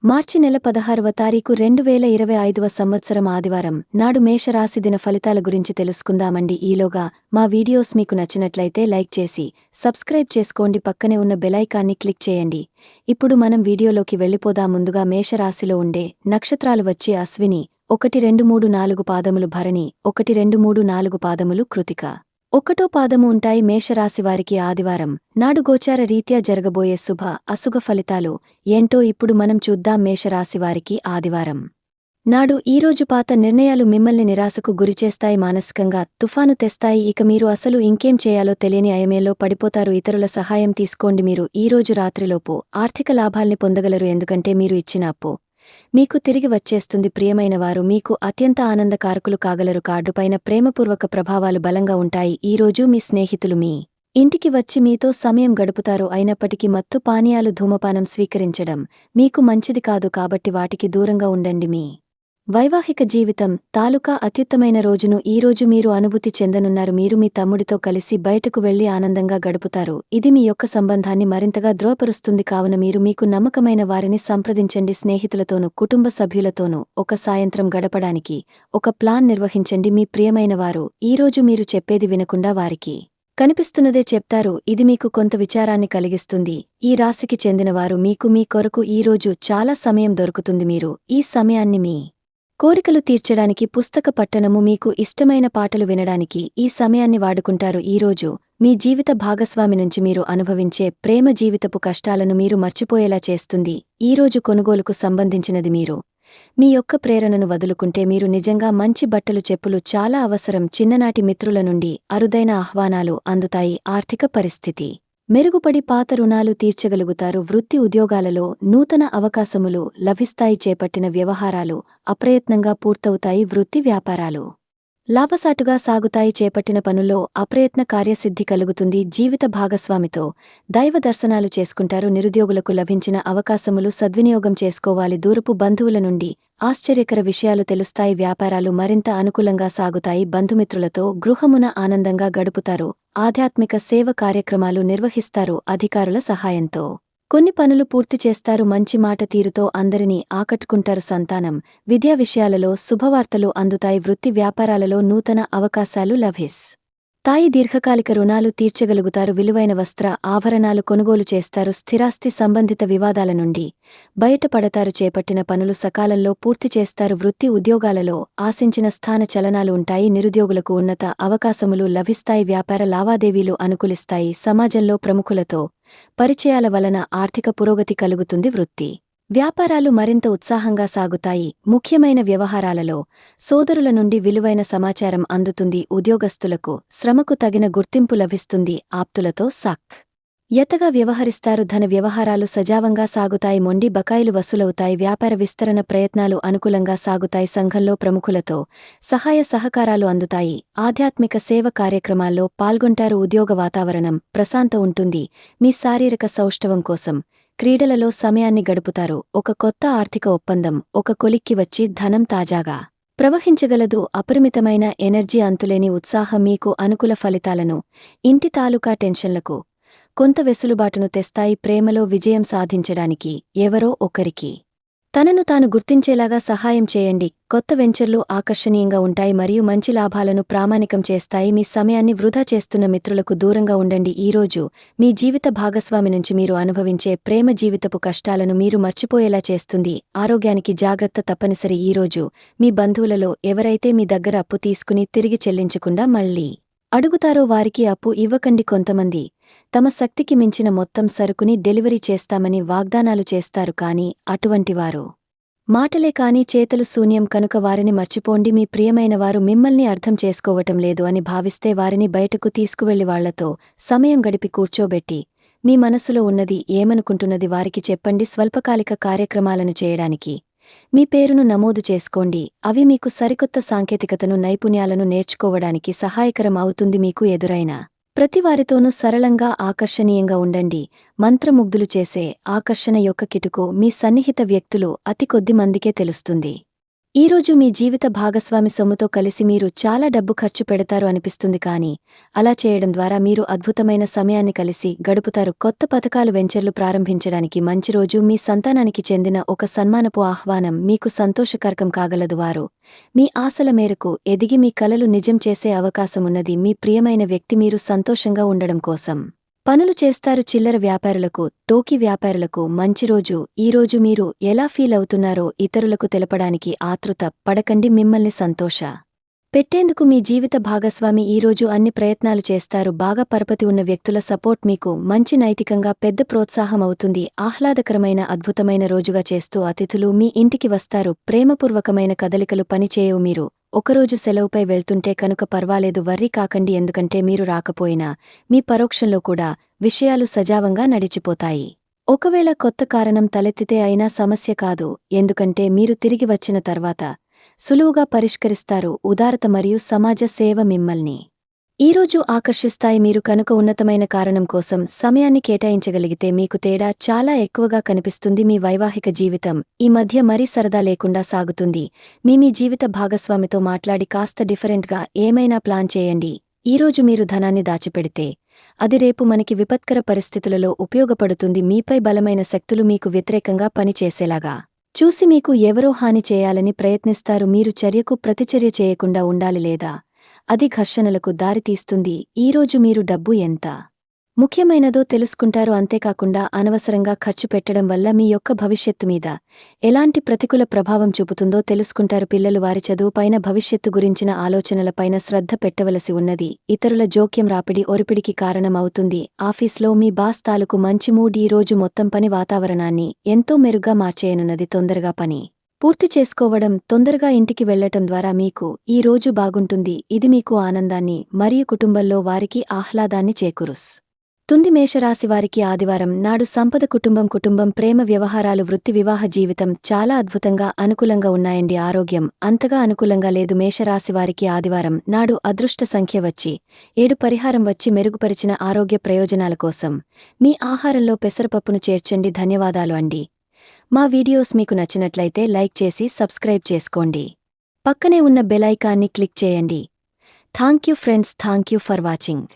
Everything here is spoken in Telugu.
మార్చి నెల 16వ తారీఖు 2025వ సంవత్సరం ఆదివారం నాడు మేషరాశి దిన ఫలితాల గురించి తెలుసుకుందామండి. ఈలోగా మా వీడియోస్ మీకు నచ్చినట్లయితే లైక్ చేసి సబ్స్క్రైబ్ చేసుకోండి, పక్కనే ఉన్న బెలైకాన్ని క్లిక్ చేయండి. ఇప్పుడు మనం వీడియోలోకి వెళ్ళిపోదాం. ముందుగా మేషరాశిలో ఉండే నక్షత్రాలు వచ్చి అశ్విని 1, 2, 3, 4 పాదములు, భరణి 1, 2, 3, 4 పాదములు, కృతిక 1వ పాదము ఉంటాయి. మేషరాశివారికి ఆదివారం నాడు గోచార రీత్యా జరగబోయే శుభ అశుభ ఫలితాలు ఏంటో ఇప్పుడు మనం చూద్దాం. మేషరాశివారికి ఆదివారం నాడు ఈరోజు పాత నిర్ణయాలు మిమ్మల్ని నిరాశకు గురిచేస్తాయి, మానసికంగా తుఫాను తెస్తాయి. ఇక మీరు అసలు ఇంకేం చేయాలో తెలియని అయమేలో పడిపోతారు. ఇతరుల సహాయం తీసుకోండి. మీరు ఈరోజు రాత్రిలోపు ఆర్థిక లాభాల్ని పొందగలరు, ఎందుకంటే మీరు ఇచ్చిన అప్పు మీకు తిరిగి వచ్చేస్తుంది. ప్రియమైనవారు మీకు అత్యంత ఆనందకారకులు కాగలరు. కార్డుపైన ప్రేమపూర్వక ప్రభావాలు బలంగా ఉంటాయి. ఈరోజు మీ స్నేహితులు మీ ఇంటికి వచ్చి మీతో సమయం గడుపుతారు. అయినప్పటికీ మత్తు పానీయాలు, ధూమపానం స్వీకరించడం మీకు మంచిది కాదు, కాబట్టి వాటికి దూరంగా ఉండండి. మీ వైవాహిక జీవితం తాలూకా అత్యుత్తమైన రోజును ఈరోజు మీరు అనుభూతి చెందనున్నారు. మీరు మీ తమ్ముడితో కలిసి బయటకు వెళ్లి ఆనందంగా గడుపుతారు. ఇది మీ యొక్క సంబంధాన్ని మరింతగా దృఢపరుస్తుంది. కావున మీరు మీకు నమ్మకమైన వారిని సంప్రదించండి. స్నేహితులతోనూ కుటుంబ సభ్యులతోనూ ఒక సాయంత్రం గడపడానికి ఒక ప్లాన్ నిర్వహించండి. మీ ప్రియమైనవారు ఈరోజు మీరు చెప్పేది వినకుండా వారికి కనిపిస్తున్నదే చెప్తారు. ఇది మీకు కొంత విచారాన్ని కలిగిస్తుంది. ఈ రాశికి చెందినవారు మీకు మీ కొరకు ఈరోజు చాలా సమయం దొరుకుతుంది. మీరు ఈ సమయాన్ని మీ కోరికలు తీర్చడానికి, పుస్తక పట్టణము, మీకు ఇష్టమైన పాటలు వినడానికి ఈ సమయాన్ని వాడుకుంటారు. ఈరోజు మీ జీవిత భాగస్వామి నుంచి మీరు అనుభవించే ప్రేమ జీవితపు కష్టాలను మీరు మర్చిపోయేలా చేస్తుంది. ఈరోజు కొనుగోలుకు సంబంధించినది. మీరు మీ యొక్క ప్రేరణను వదులుకుంటే మీరు నిజంగా మంచి బట్టలు, చెప్పులు చాలా అవసరం. చిన్ననాటి మిత్రుల నుండి అరుదైన ఆహ్వానాలు అందుతాయి. ఆర్థిక పరిస్థితి మెరుగుపడి పాత రుణాలు తీర్చగలుగుతారు. వృత్తి ఉద్యోగాలలో నూతన అవకాశములు లభిస్తాయి. చేపట్టిన వ్యవహారాలు అప్రయత్నంగా పూర్తవుతాయి. వృత్తి వ్యాపారాలు లాభసాటుగా సాగుతాయి. చేపట్టిన పనుల్లో అప్రయత్న కార్యసిద్ధి కలుగుతుంది. జీవిత భాగస్వామితో దైవ దర్శనాలు చేసుకుంటారు. నిరుద్యోగులకు లభించిన అవకాశములు సద్వినియోగం చేసుకోవాలి. దూరపు బంధువుల నుండి ఆశ్చర్యకర విషయాలు తెలుస్తాయి. వ్యాపారాలు మరింత అనుకూలంగా సాగుతాయి. బంధుమిత్రులతో గృహమున ఆనందంగా గడుపుతారు. ఆధ్యాత్మిక సేవ కార్యక్రమాలు నిర్వహిస్తారు. అధికారుల సహాయంతో కొన్ని పనులు పూర్తి చేస్తారు. మంచి మాట తీరుతో అందరినీ ఆకట్టుకుంటారు. సంతానం, విద్యా విషయాలలో శుభవార్తలు అందుతాయి. వృత్తి వ్యాపారాలలో నూతన అవకాశాలు లభిస్తాయి. దీర్ఘకాలిక రుణాలు తీర్చగలుగుతారు. విలువైన వస్త్ర ఆభరణాలు కొనుగోలు చేస్తారు. స్థిరాస్తి సంబంధిత వివాదాల నుండి బయటపడతారు. చేపట్టిన పనులు సకాలంలో పూర్తి చేస్తారు. వృత్తి ఉద్యోగాలలో ఆశించిన స్థాన చలనాలు ఉంటాయి. నిరుద్యోగులకు ఉన్నత అవకాశములు లభిస్తాయి. వ్యాపార లావాదేవీలు అనుకూలిస్తాయి. సమాజంలో ప్రముఖులతో పరిచయాల వలన ఆర్థిక పురోగతి కలుగుతుంది. వృత్తి వ్యాపారాలు మరింత ఉత్సాహంగా సాగుతాయి. ముఖ్యమైన వ్యవహారాలలో సోదరుల నుండి విలువైన సమాచారం అందుతుంది. ఉద్యోగస్తులకు శ్రమకు తగిన గుర్తింపు లభిస్తుంది. ఆప్తులతో యతగా వ్యవహరిస్తారు. ధన వ్యవహారాలు సజావంగా సాగుతాయి. మొండి బకాయిలు వసూలవుతాయి. వ్యాపార విస్తరణ ప్రయత్నాలు అనుకూలంగా సాగుతాయి. సంఘంలో ప్రముఖులతో సహాయ సహకారాలు అందుతాయి. ఆధ్యాత్మిక సేవ కార్యక్రమాల్లో పాల్గొంటారు. ఉద్యోగ వాతావరణం ప్రశాంత ఉంటుంది. మీ శారీరక సౌష్ఠవం కోసం క్రీడలలో సమయాన్ని గడుపుతారు. ఒక కొత్త ఆర్థిక ఒప్పందం ఒక కొలిక్కి వచ్చి ధనం తాజాగా ప్రవహించగలదు. అపరిమితమైన ఎనర్జీ, అంతులేని ఉత్సాహం మీకు అనుకూల ఫలితాలను, ఇంటి తాలూకా టెన్షన్లకు కొంత వెసులుబాటును తెస్తాయి. ప్రేమలో విజయం సాధించడానికి ఎవరో ఒకరికి తనను తాను గుర్తించేలాగా సహాయం చేయండి. కొత్త వెంచర్లు ఆకర్షణీయంగా ఉంటాయి మరియు మంచి లాభాలను ప్రామాణికం చేస్తాయి. మీ సమయాన్ని వృధా చేస్తున్న మిత్రులకు దూరంగా ఉండండి. ఈరోజు మీ జీవిత భాగస్వామి నుంచి మీరు అనుభవించే ప్రేమ జీవితపు కష్టాలను మీరు మర్చిపోయేలా చేస్తుంది. ఆరోగ్యానికి జాగ్రత్త తప్పనిసరి. ఈరోజు మీ బంధువులలో ఎవరైతే మీ దగ్గర అప్పు తీసుకుని తిరిగి చెల్లించకుండా మళ్ళీ అడుగుతారో వారికి అప్పు ఇవ్వకండి. కొంతమంది తమ శక్తికి మించిన మొత్తం సరుకుని డెలివరీ చేస్తామని వాగ్దానాలు చేస్తారు, కానీ అటువంటివారు మాటలే కాని చేతలు శూన్యం. కనుక వారిని మర్చిపోండి. మీ ప్రియమైనవారు మిమ్మల్ని అర్థం చేసుకోవటం లేదు అని భావిస్తే వారిని బయటకు తీసుకువెళ్లి వాళ్లతో సమయం గడిపి కూర్చోబెట్టి మీ మనసులో ఉన్నది ఏమనుకుంటున్నది వారికి చెప్పండి. స్వల్పకాలిక కార్యక్రమాలను చేయడానికి మీ పేరును నమోదు చేసుకోండి. అవి మీకు సరికొత్త సాంకేతికతను, నైపుణ్యాలను నేర్చుకోవడానికి సహాయకరం అవుతుంది. మీకు ఎదురైన ప్రతివారితోనూ సరళంగా, ఆకర్షణీయంగా ఉండండి. మంత్రముగ్ధులు చేసే ఆకర్షణ యొక్క కిటుకు మీ సన్నిహిత వ్యక్తులు అతి కొద్ది మందికే తెలుస్తుంది. ఈరోజు మీ జీవిత భాగస్వామి సొమ్ముతో కలిసి మీరు చాలా డబ్బు ఖర్చు పెడతారు అనిపిస్తుంది కానీ అలా చేయడం ద్వారా మీరు అద్భుతమైన సమయాన్ని కలిసి గడుపుతారు. కొత్త పథకాలు వెంచర్లు ప్రారంభించడానికి మంచి రోజు. మీ సంతానానికి చెందిన ఒక సన్మానపు ఆహ్వానం మీకు సంతోషకరకం కాగలదు. వారు మీ ఆశల మేరకు ఎదిగి మీ కలలు నిజం చేసే అవకాశమున్నది. మీ ప్రియమైన వ్యక్తి మీరు సంతోషంగా ఉండడం కోసం పనులు చేస్తారు. చిల్లర వ్యాపారులకు, టోకీ వ్యాపారులకు మంచి రోజు. ఈరోజు మీరు ఎలా ఫీల్ అవుతున్నారో ఇతరులకు తెలపడానికి ఆతృత పడకండి. మిమ్మల్ని సంతోష పెట్టేందుకు మీ జీవిత భాగస్వామి ఈరోజు అన్ని ప్రయత్నాలు చేస్తారు. బాగా పరపతి ఉన్న వ్యక్తుల సపోర్ట్ మీకు మంచి నైతికంగా పెద్ద ప్రోత్సాహం అవుతుంది. ఆహ్లాదకరమైన అద్భుతమైన రోజుగా చేస్తూ అతిథులు మీ ఇంటికి వస్తారు. ప్రేమపూర్వకమైన కదలికలు పనిచేయవు. మీరు ఒకరోజు సెలవుపై వెళ్తుంటే కనుక పర్వాలేదు, వర్రీ కాకండి. ఎందుకంటే మీరు రాకపోయినా మీ పరోక్షంలో కూడా విషయాలు సజావంగా నడిచిపోతాయి. ఒకవేళ కొత్త కారణం తలెత్తితే అయినా సమస్య కాదు, ఎందుకంటే మీరు తిరిగి వచ్చిన తర్వాత సులువుగా పరిష్కరిస్తారు. ఉదారత మరియు సమాజ సేవ మిమ్మల్ని ఈరోజు ఆకర్షిస్తాయి. మీరు కనుక ఉన్నతమైన కారణం కోసం సమయాన్ని కేటాయించగలిగితే మీకు తేడా చాలా ఎక్కువగా కనిపిస్తుంది. మీ వైవాహిక జీవితం ఈ మధ్య మరీ సరదా లేకుండా సాగుతుంది. మీ జీవిత భాగస్వామితో మాట్లాడి కాస్త డిఫరెంట్గా ఏమైనా ప్లాన్ చేయండి. ఈరోజు మీరు ధనాన్ని దాచిపెడితే అది రేపు మనకి విపత్కర పరిస్థితులలో ఉపయోగపడుతుంది. మీపై బలమైన శక్తులు మీకు వ్యతిరేకంగా పనిచేసేలాగా చూసి మీకు ఎవరో హాని చేయాలని ప్రయత్నిస్తారు. మీరు చర్యకు ప్రతిచర్య చేయకుండా ఉండాలి, లేదా అది ఘర్షణలకు దారితీస్తుంది. ఈరోజు మీరు డబ్బు ఎంత ముఖ్యమైనదో తెలుసుకుంటారు. అంతేకాకుండా అనవసరంగా ఖర్చు పెట్టడం వల్ల మీ యొక్క భవిష్యత్తు మీద ఎలాంటి ప్రతికూల ప్రభావం చూపుతుందో తెలుసుకుంటారు. పిల్లలు వారి చదువుపైన, భవిష్యత్తు గురించిన ఆలోచనలపైన శ్రద్ధ పెట్టవలసి ఉన్నది. ఇతరుల జోక్యం రాపిడి ఒరిపిడికి కారణం అవుతుంది. ఆఫీస్లో మీ బాస్ తాలూకు మంచి మూడ్ ఈరోజు మొత్తం పని వాతావరణాన్ని ఎంతో మెరుగ్గా మార్చేయనున్నది. తొందరగా పని పూర్తి చేసుకోవడం, తొందరగా ఇంటికి వెళ్లటం ద్వారా మీకు ఈ రోజు బాగుంటుంది. ఇది మీకు ఆనందాన్ని మరియు కుటుంబంలో వారికి ఆహ్లాదాన్ని చేకూరుస్తుంది. మేషరాశివారికి ఆదివారం నాడు సంపద, కుటుంబం, ప్రేమ వ్యవహారాలు, వృత్తి, వివాహ జీవితం చాలా అద్భుతంగా అనుకూలంగా ఉన్నాయండి. ఆరోగ్యం అంతగా అనుకూలంగా లేదు. మేషరాశివారికి ఆదివారం నాడు అదృష్ట సంఖ్య వచ్చి 7. పరిహారం వచ్చి మెరుగుపరిచిన ఆరోగ్య ప్రయోజనాల కోసం మీ ఆహారంలో పెసరపప్పును చేర్చండి. ధన్యవాదాలు అండి. మా వీడియోస్ మీకు నచ్చినట్లయితే లైక్ చేసి సబ్స్క్రైబ్ చేసుకోండి. పక్కనే ఉన్న బెల్ ఐకాన్ని క్లిక్ చేయండి. Thank you friends, thank you for watching.